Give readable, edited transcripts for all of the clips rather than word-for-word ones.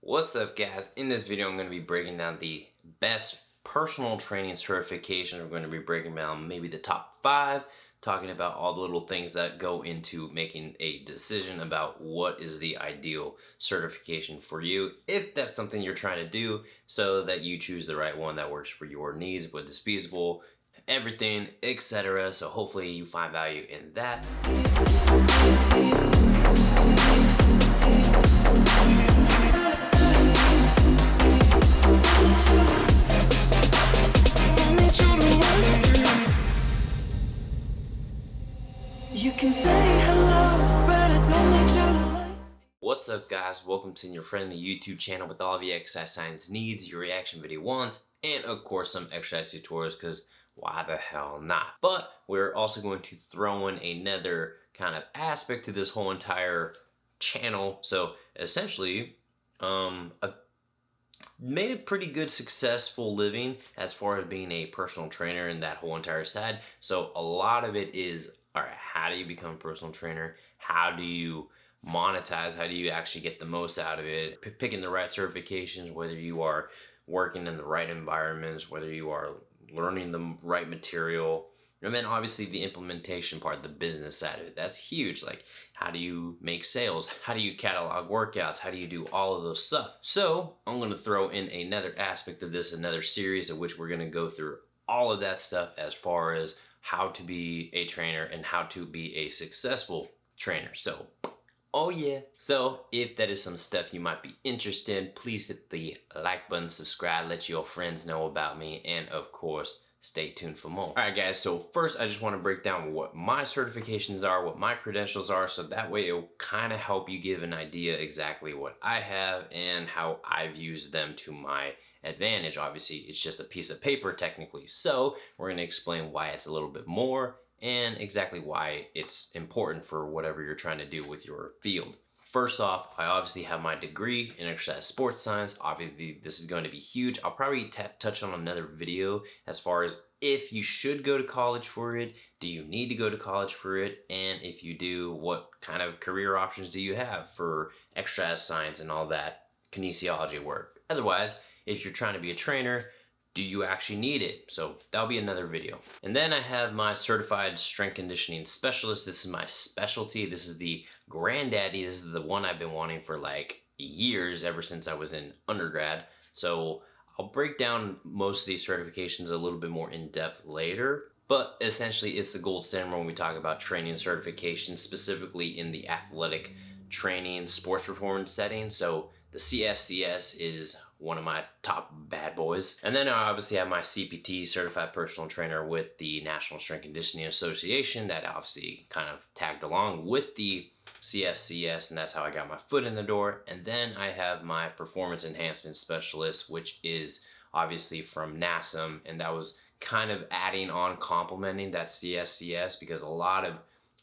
What's up, guys? In this video I'm going to be breaking down the best personal training certifications. We're going to be breaking down maybe the top 5, talking about all the little things that go into making a decision about what is the ideal certification for you, if that's something you're trying to do, so that you choose the right one that works for your needs, what is feasible, everything, etc. So hopefully you find value in that. You can say hello, but I don't need you to like. What's up, guys? Welcome to your friendly YouTube channel with all of your exercise science needs, your reaction video wants, and of course some exercise tutorials, because why the hell not? But we're also going to throw in another kind of aspect to this whole entire channel. So essentially, I've made a pretty good successful living as far as being a personal trainer and that whole entire side. So a lot of it is, all right, how do you become a personal trainer? How do you monetize? How do you actually get the most out of it? Picking the right certifications, whether you are working in the right environments, whether you are learning the right material, and then obviously the implementation part, the business side of it. That's huge. Like, how do you make sales? How do you catalog workouts? How do you do all of those stuff? So I'm going to throw in another aspect of this, another series of which we're going to go through all of that stuff as far as how to be a trainer and how to be a successful trainer. So, oh yeah. So if that is some stuff you might be interested in, please hit the like button, subscribe, let your friends know about me, and of course, stay tuned for more. All right, guys, so first I just want to break down what my certifications are, what my credentials are, so that way it will kind of help you give an idea exactly what I have and how I've used them to my advantage. Obviously, it's just a piece of paper technically, so we're going to explain why it's a little bit more and exactly why it's important for whatever you're trying to do with your field. First off, I obviously have my degree in exercise sports science. Obviously, this is going to be huge. I'll probably touch on another video as far as if you should go to college for it, do you need to go to college for it, and if you do, what kind of career options do you have for exercise science and all that kinesiology work. Otherwise, if you're trying to be a trainer, do you actually need it? So that'll be another video. And then I have my certified strength conditioning specialist. This is my specialty. This is the granddaddy. This is the one I've been wanting for like years, ever since I was in undergrad. So I'll break down most of these certifications a little bit more in depth later. But essentially, it's the gold standard when we talk about training certifications, specifically in the athletic training, sports performance setting. So the CSCS is one of my top bad boys. And then I obviously have my CPT, Certified Personal Trainer, with the National Strength Conditioning Association, that obviously kind of tagged along with the CSCS, and that's how I got my foot in the door. And then I have my Performance Enhancement Specialist, which is obviously from NASM, and that was kind of adding on, complementing that CSCS, because a lot of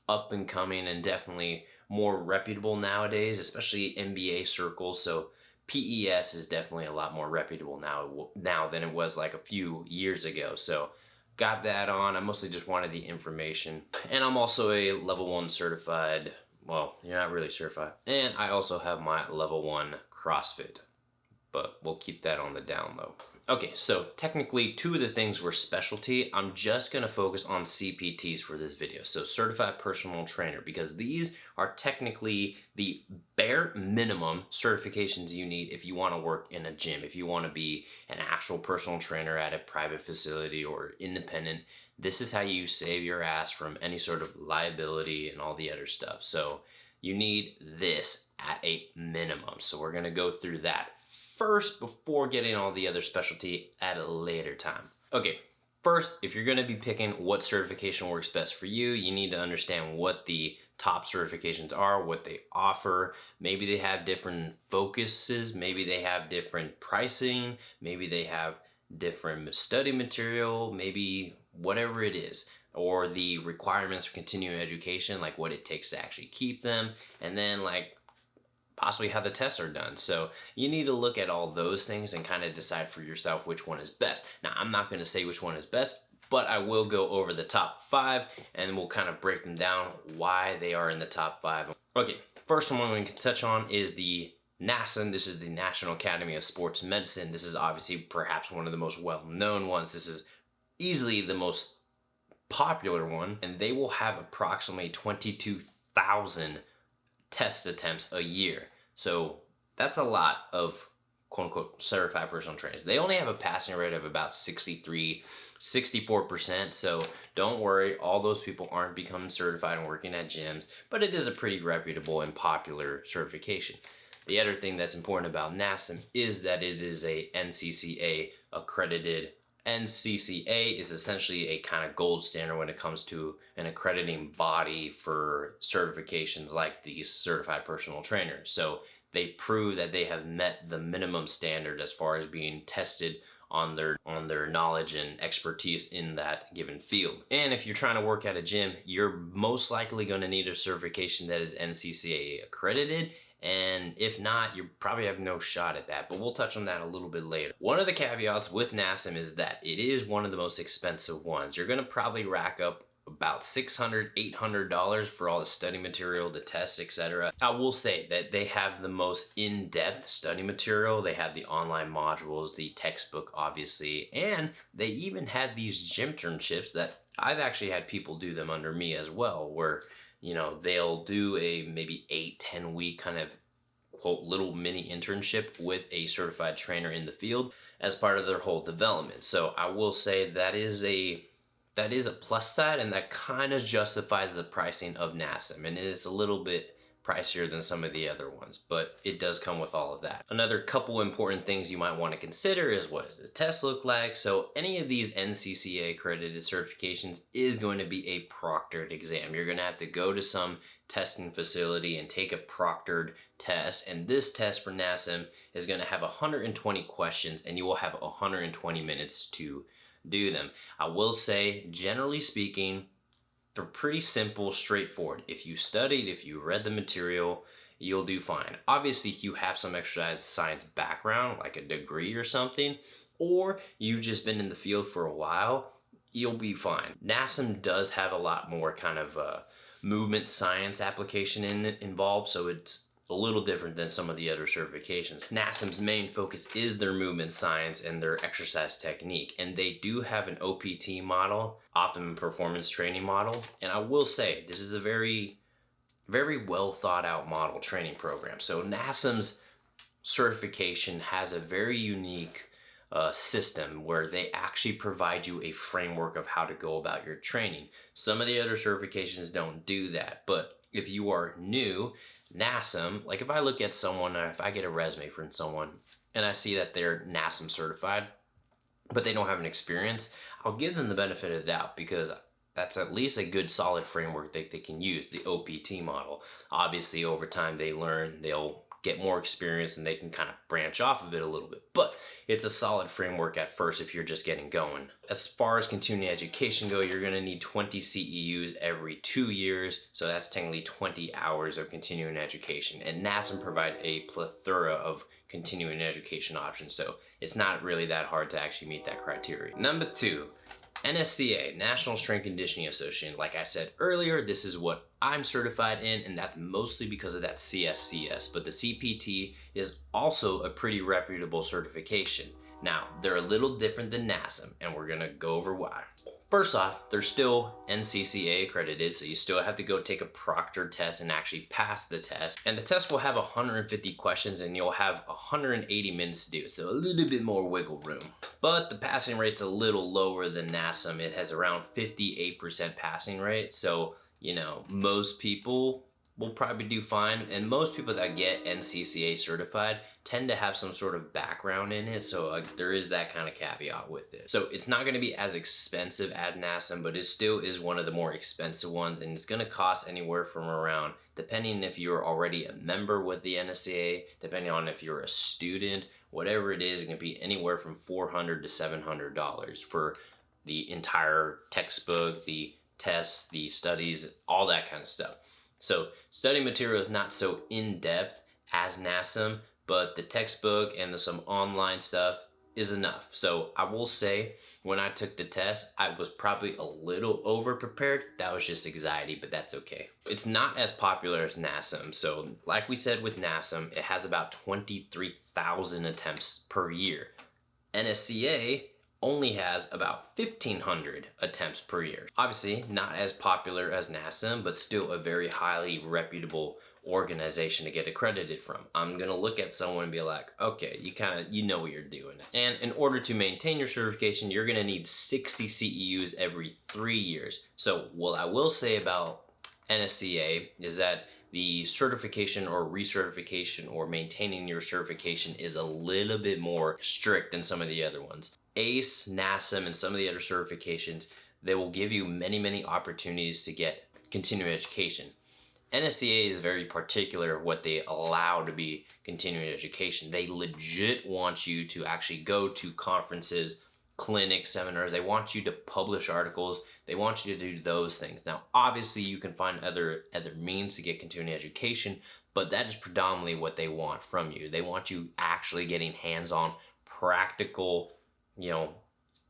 up and coming and definitely more reputable nowadays, especially NBA circles. So PES is definitely a lot more reputable now than it was like a few years ago. So got that on. I mostly just wanted the information. And I'm also a level 1 certified, well, you're not really certified. And I also have my level 1 CrossFit, but we'll keep that on the down low. Okay, so technically 2 of the things were specialty. I'm just gonna focus on CPTs for this video. So Certified Personal Trainer, because these are technically the bare minimum certifications you need if you wanna work in a gym, if you wanna be an actual personal trainer at a private facility or independent. This is how you save your ass from any sort of liability and all the other stuff. So you need this at a minimum. So we're gonna go through that first before getting all the other specialty at a later time. Okay, first, if you're gonna be picking what certification works best for you, you need to understand what the top certifications are, what they offer. Maybe they have different focuses, maybe they have different pricing, maybe they have different study material, maybe whatever it is, or the requirements for continuing education, like what it takes to actually keep them, and then like possibly how the tests are done. So you need to look at all those things and kind of decide for yourself which one is best. Now, I'm not going to say which one is best, but I will go over the top 5 and we'll kind of break them down why they are in the top 5. Okay, first one we can touch on is the NASM, this is the National Academy of Sports Medicine. This is obviously perhaps one of the most well-known ones. This is easily the most popular one, and they will have approximately 22,000 test attempts a year. So that's a lot of quote unquote certified personal trainers. They only have a passing rate of about 64%. So don't worry, all those people aren't becoming certified and working at gyms, but it is a pretty reputable and popular certification. The other thing that's important about NASM is that it is a NCCA accredited. NCCA is essentially a kind of gold standard when it comes to an accrediting body for certifications like these certified personal trainers. So they prove that they have met the minimum standard as far as being tested on their knowledge and expertise in that given field. And if you're trying to work at a gym, you're most likely going to need a certification that is NCCA accredited. And if not, you probably have no shot at that, but we'll touch on that a little bit later. One of the caveats with NASM is that it is one of the most expensive ones. You're gonna probably rack up about $600, $800 for all the study material, the tests, etc. I will say that they have the most in-depth study material. They have the online modules, the textbook, obviously, and they even had these gym internships that I've actually had people do them under me as well, where they'll do a maybe 8-10 week kind of quote little mini internship with a certified trainer in the field as part of their whole development. So I will say that is a plus side, and that kind of justifies the pricing of NASM, and it is a little bit pricier than some of the other ones, but it does come with all of that. Another couple important things you might want to consider is, what does the test look like? So any of these NCCA accredited certifications is going to be a proctored exam. You're going to have to go to some testing facility and take a proctored test, and this test for NASM is going to have 120 questions, and you will have 120 minutes to do them. I will say, generally speaking, they're pretty simple, straightforward. If you studied, if you read the material, you'll do fine. Obviously, if you have some exercise science background, like a degree or something, or you've just been in the field for a while, you'll be fine. NASM does have a lot more kind of movement science application involved, so it's a little different than some of the other certifications. NASM's main focus is their movement science and their exercise technique, and they do have an OPT model, optimum performance training model, and I will say this is a very, very well thought out model training program. So NASM's certification has a very unique system where they actually provide you a framework of how to go about your training. Some of the other certifications don't do that, but if you are new, NASM, like if I look at someone, if I get a resume from someone and I see that they're NASM certified, but they don't have an experience, I'll give them the benefit of the doubt, because that's at least a good solid framework that they can use, the OPT model. Obviously, over time they learn, they'll get more experience, and they can kind of branch off of it a little bit. But it's a solid framework at first if you're just getting going. As far as continuing education go, you're going to need 20 CEUs every 2 years. So that's technically 20 hours of continuing education. And NASM provide a plethora of continuing education options. So it's not really that hard to actually meet that criteria. Number 2, NSCA, National Strength Conditioning Association. Like I said earlier, this is what I'm certified in, and that's mostly because of that CSCS, but the CPT is also a pretty reputable certification. Now, they're a little different than NASM, and we're gonna go over why. First off, they're still NCCA accredited, so you still have to go take a proctored test and actually pass the test. And the test will have 150 questions, and you'll have 180 minutes to do it, so a little bit more wiggle room. But the passing rate's a little lower than NASM. It has around 58% passing rate, so most people will probably do fine, and most people that get NCCA certified tend to have some sort of background in it, so there is that kind of caveat with it. So it's not going to be as expensive as NASM, but it still is one of the more expensive ones, and it's going to cost anywhere from around, depending if you're already a member with the NSCA, depending on if you're a student, whatever it is, it can be anywhere from $400 to $700 for the entire textbook, the tests, the studies, all that kind of stuff. So study material is not so in-depth as NASM, but the textbook and some online stuff is enough. So I will say when I took the test, I was probably a little over prepared. That was just anxiety, but that's okay. It's not as popular as NASM. So like we said with NASM, it has about 23,000 attempts per year. NSCA only has about 1,500 attempts per year. Obviously not as popular as NASM, but still a very highly reputable organization to get accredited from. I'm gonna look at someone and be like, okay, you know what you're doing. And in order to maintain your certification, you're gonna need 60 CEUs every 3 years. So what I will say about NSCA is that the certification or recertification or maintaining your certification is a little bit more strict than some of the other ones. ACE, NASM, and some of the other certifications, they will give you many opportunities to get continuing education. NSCA is very particular of what they allow to be continuing education. They legit want you to actually go to conferences, clinics, seminars. They want you to publish articles. They want you to do those things. Now, obviously, you can find other means to get continuing education, but that is predominantly what they want from you. They want you actually getting hands-on, practical,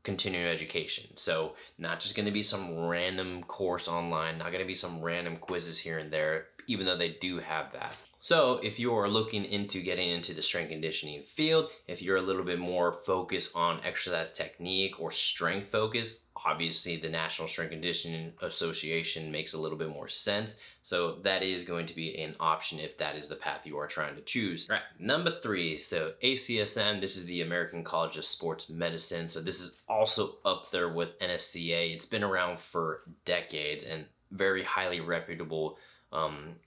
continuing education. So not just going to be some random course online, not going to be some random quizzes here and there, even though they do have that. So if you are looking into getting into the strength conditioning field, if you're a little bit more focused on exercise technique or strength focus, obviously the National Strength Conditioning Association makes a little bit more sense. So that is going to be an option if that is the path you are trying to choose. All right, number 3, so ACSM, this is the American College of Sports Medicine. So this is also up there with NSCA. It's been around for decades and very highly reputable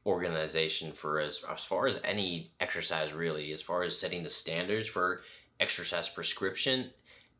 organization for as far as any exercise really, as far as setting the standards for exercise prescription.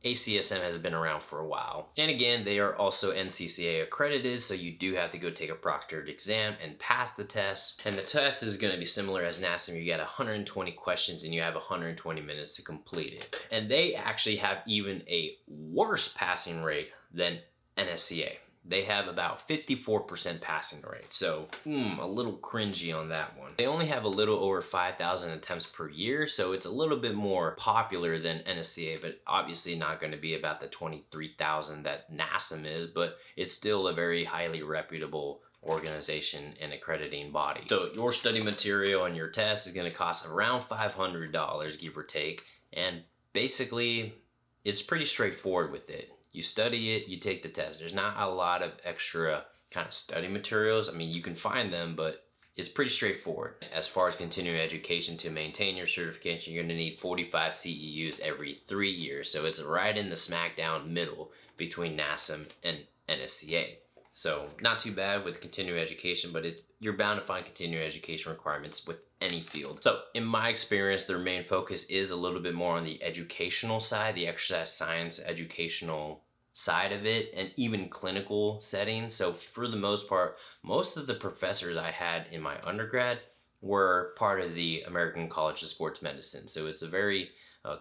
ACSM has been around for a while. And again, they are also NCCA accredited, so you do have to go take a proctored exam and pass the test. And the test is going to be similar as NASM. You get 120 questions and you have 120 minutes to complete it. And they actually have even a worse passing rate than NSCA. They have about 54% passing rate. So a little cringy on that one. They only have a little over 5,000 attempts per year. So it's a little bit more popular than NSCA, but obviously not going to be about the 23,000 that NASM is, but it's still a very highly reputable organization and accrediting body. So your study material and your test is going to cost around $500, give or take. And basically it's pretty straightforward with it. You study it, you take the test. There's not a lot of extra kind of study materials. I mean, you can find them, but it's pretty straightforward. As far as continuing education, to maintain your certification, you're gonna need 45 CEUs every 3 years. So it's right in the smackdown middle between NASM and NSCA. So not too bad with continuing education, but you're bound to find continuing education requirements with any field. So in my experience, their main focus is a little bit more on the educational side, the exercise science educational side of it, and even clinical settings. So for the most part, most of the professors I had in my undergrad were part of the American College of Sports Medicine. So it's a very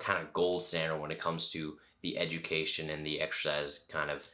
kind of gold standard when it comes to the education and the exercise kind of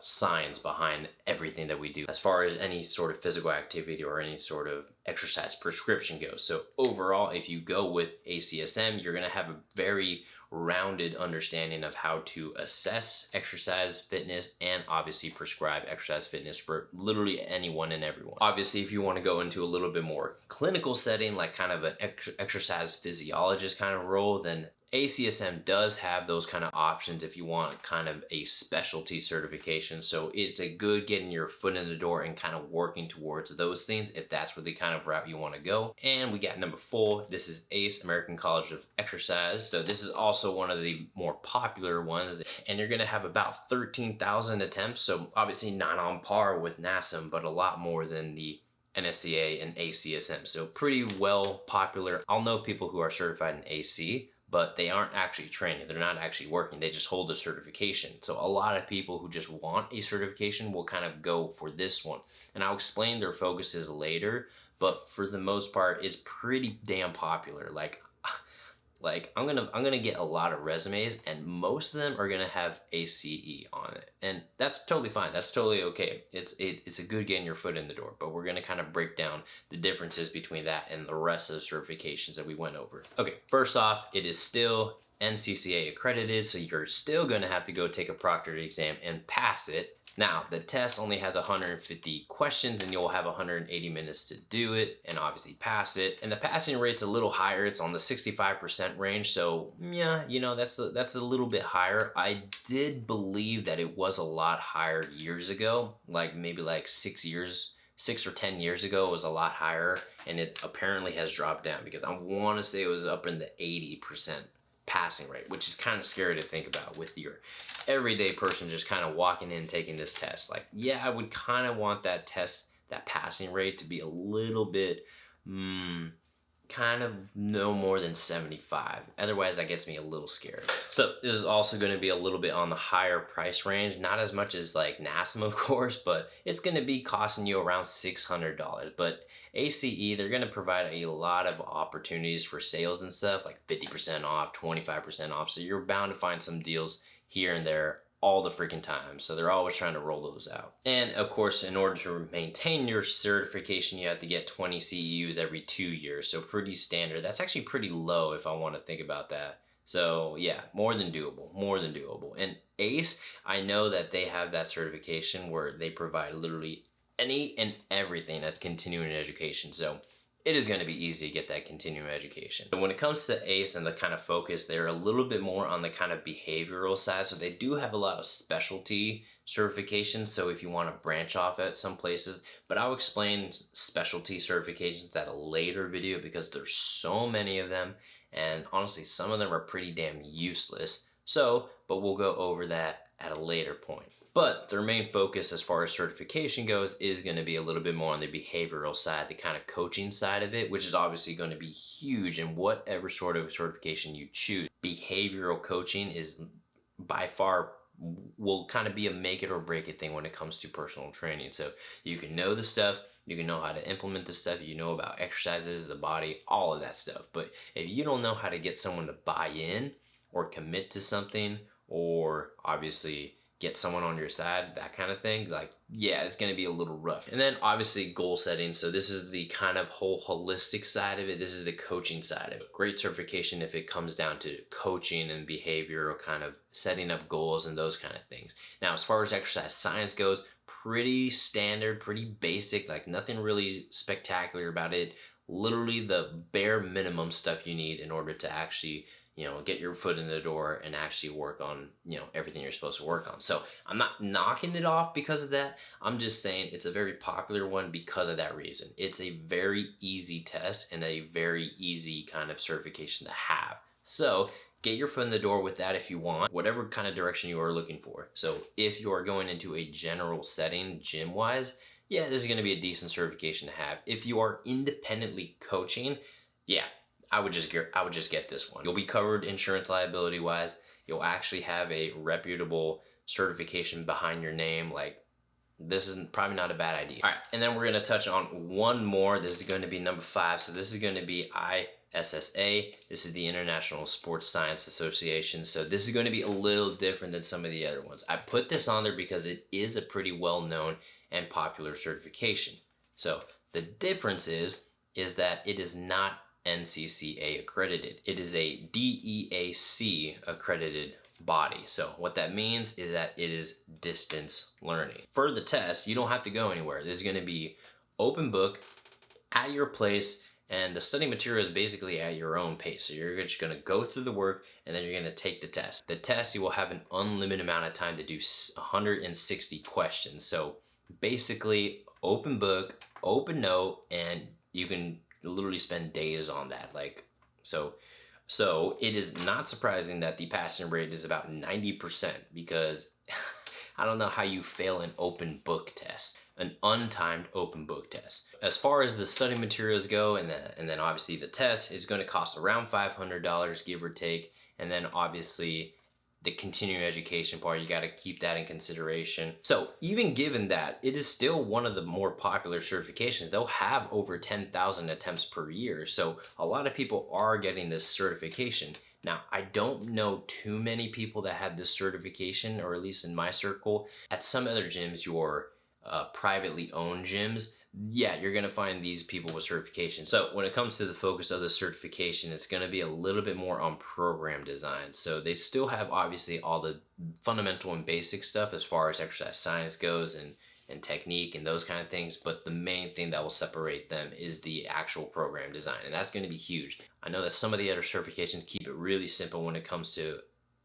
science behind everything that we do as far as any sort of physical activity or any sort of exercise prescription goes. So overall, if you go with ACSM, you're going to have a very rounded understanding of how to assess exercise fitness and obviously prescribe exercise fitness for literally anyone and everyone. Obviously, if you want to go into a little bit more clinical setting, like kind of an exercise physiologist kind of role, then ACSM does have those kind of options if you want kind of a specialty certification. So it's a good getting your foot in the door and kind of working towards those things if that's really kind of route you want to go. And we got number 4. This is ACE, American College of Exercise. So this is also one of the more popular ones. And you're going to have about 13,000 attempts. So obviously not on par with NASM, but a lot more than the NSCA and ACSM. So pretty well popular. I'll know people who are certified in AC, but they aren't actually training. They're not actually working. They just hold a certification. So a lot of people who just want a certification will kind of go for this one. And I'll explain their focuses later, but for the most part, it's pretty damn popular. Like I'm gonna get a lot of resumes, and most of them are gonna have ACE on it, and that's totally fine. That's totally okay. It's a good getting your foot in the door, but we're gonna kind of break down the differences between that and the rest of the certifications that we went over. Okay, first off, it is still NCCA accredited, so you're still going to have to go take a proctored exam and pass it. Now, the test only has 150 questions and you'll have 180 minutes to do it and obviously pass it. And the passing rate's a little higher. It's on the 65% range. So yeah, you know, that's a little bit higher. I did believe that it was a lot higher years ago, like maybe like 6 or 10 years ago, it was a lot higher, and it apparently has dropped down because I want to say it was up in the 80% passing rate, which is kind of scary to think about with your everyday person just kind of walking in taking this test. Like, yeah, I would kind of want that test, that passing rate to be a little bit kind of no more than 75. Otherwise, that gets me a little scared. So this is also going to be a little bit on the higher price range, not as much as like NASM, of course, but it's going to be costing you around $600. But ACE, they're going to provide a lot of opportunities for sales and stuff, like 50% off, 25% off. So you're bound to find some deals here and there all the freaking time. So they're always trying to roll those out. And of course, in order to maintain your certification, you have to get 20 CEUs every 2 years. So pretty standard. That's actually pretty low if I want to think about that. So yeah, more than doable, more than doable. And ACE, I know that they have that certification where they provide literally any and everything that's continuing education. So it is going to be easy to get that continuing education. So when it comes to ACE and the kind of focus, they're a little bit more on the kind of behavioral side. So they do have a lot of specialty certifications. So if you want to branch off at some places, but I'll explain specialty certifications at a later video because there's so many of them. And honestly, some of them are pretty damn useless. So, but we'll go over that at a later point. But their main focus as far as certification goes is going to be a little bit more on the behavioral side, the kind of coaching side of it, which is obviously going to be huge in whatever sort of certification you choose. Behavioral coaching is by far will kind of be a make it or break it thing when it comes to personal training. So you can know the stuff, you can know how to implement the stuff, you know about exercises, the body, all of that stuff. But if you don't know how to get someone to buy in or commit to something, or obviously get someone on your side, that kind of thing, like, yeah, it's going to be a little rough. And then obviously goal setting. So this is the kind of whole holistic side of it. This is the coaching side of it. Great certification if it comes down to coaching and behavioral kind of setting up goals and those kind of things. Now, as far as exercise science goes, pretty standard, pretty basic, like nothing really spectacular about it. Literally the bare minimum stuff you need in order to actually, you know, get your foot in the door and actually work on, you know, everything you're supposed to work on. So I'm not knocking it off because of that. I'm just saying it's a very popular one because of that reason. It's a very easy test and a very easy kind of certification to have. So get your foot in the door with that if you want, whatever kind of direction you are looking for. So if you are going into a general setting, gym-wise, yeah, this is going to be a decent certification to have. If you are independently coaching, yeah, I would just get this one. You'll be covered insurance liability wise. You'll actually have a reputable certification behind your name. Like, this is probably not a bad idea. All right, and then we're gonna touch on one more. This is going to be number 5. So this is going to be ISSA. This is the International Sports Science Association. So this is going to be a little different than some of the other ones. I put this on there because it is a pretty well-known and popular certification. So the difference is that it is not NCCA accredited. It is a DEAC accredited body. So what that means is that it is distance learning. For the test, you don't have to go anywhere. This is going to be open book at your place, and the study material is basically at your own pace. So you're just going to go through the work and then you're going to take the test. The test, you will have an unlimited amount of time to do 160 questions. So basically open book, open note, and you can literally spend days on that. Like, so it is not surprising that the passing rate is about 90% because I don't know how you fail an open book test, an untimed open book test. As far as the study materials go, and then obviously the test is going to cost around $500, give or take. And then obviously the continuing education part, you got to keep that in consideration. So even given that, it is still one of the more popular certifications. They'll have over 10,000 attempts per year. So a lot of people are getting this certification. Now, I don't know too many people that have this certification, or at least in my circle. At some other gyms, your privately owned gyms, yeah, you're gonna find these people with certification. So when it comes to the focus of the certification, it's gonna be a little bit more on program design. So they still have obviously all the fundamental and basic stuff as far as exercise science goes and technique and those kind of things, but the main thing that will separate them is the actual program design, and that's going to be huge. I know that some of the other certifications keep it really simple when it comes to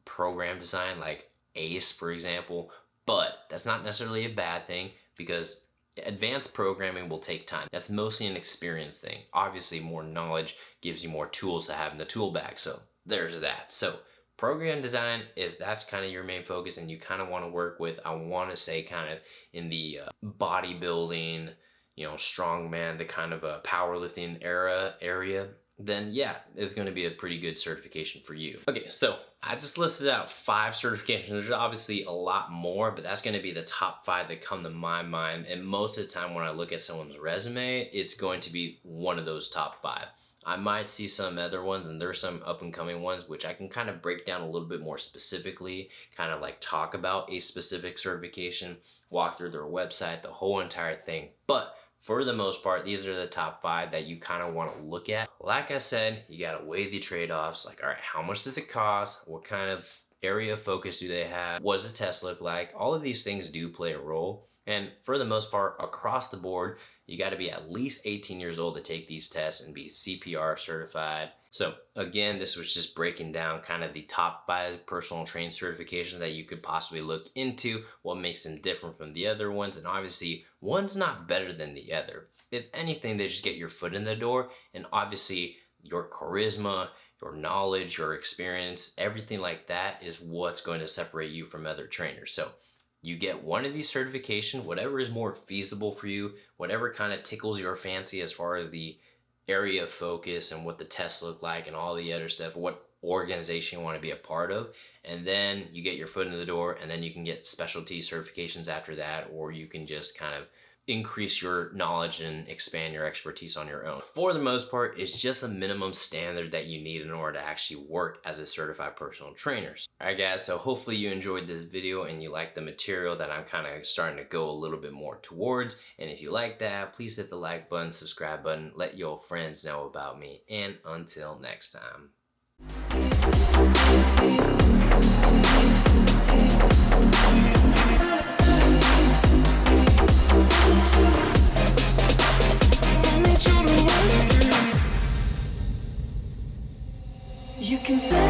program design, like ACE, for example, but that's not necessarily a bad thing because advanced programming will take time. That's mostly an experience thing. Obviously, more knowledge gives you more tools to have in the tool bag, so there's that. So program design, if that's kind of your main focus and you kind of want to work with, I want to say kind of in the bodybuilding, strongman, the kind of powerlifting area, then yeah, it's going to be a pretty good certification for you. Okay, so I just listed out 5 certifications. There's obviously a lot more, but that's going to be the top 5 that come to my mind. And most of the time when I look at someone's resume, it's going to be one of those top 5. I might see some other ones, and there's some up and coming ones which I can kind of break down a little bit more specifically, kind of like talk about a specific certification, walk through their website, the whole entire thing. But for the most part, these are the top 5 that you kind of want to look at. Like I said, you got to weigh the trade-offs. Like, all right, how much does it cost? What kind of area of focus do they have? What does the test look like? All of these things do play a role. And for the most part, across the board, you got to be at least 18 years old to take these tests and be CPR certified. So again, this was just breaking down kind of the top 5 personal training certifications that you could possibly look into, what makes them different from the other ones, and obviously one's not better than the other. If anything, they just get your foot in the door, and obviously your charisma, your knowledge, your experience, everything like that is what's going to separate you from other trainers. So you get one of these certifications, whatever is more feasible for you, whatever kind of tickles your fancy as far as the area of focus and what the tests look like and all the other stuff, what organization you want to be a part of, and then you get your foot in the door, and then you can get specialty certifications after that, or you can just kind of increase your knowledge and expand your expertise on your own. For the most part, it's just a minimum standard that you need in order to actually work as a certified personal trainer. Alright guys, so hopefully you enjoyed this video and you like the material that I'm kind of starting to go a little bit more towards. And if you like that, please hit the like button, subscribe button, let your friends know about me. And until next time. You can say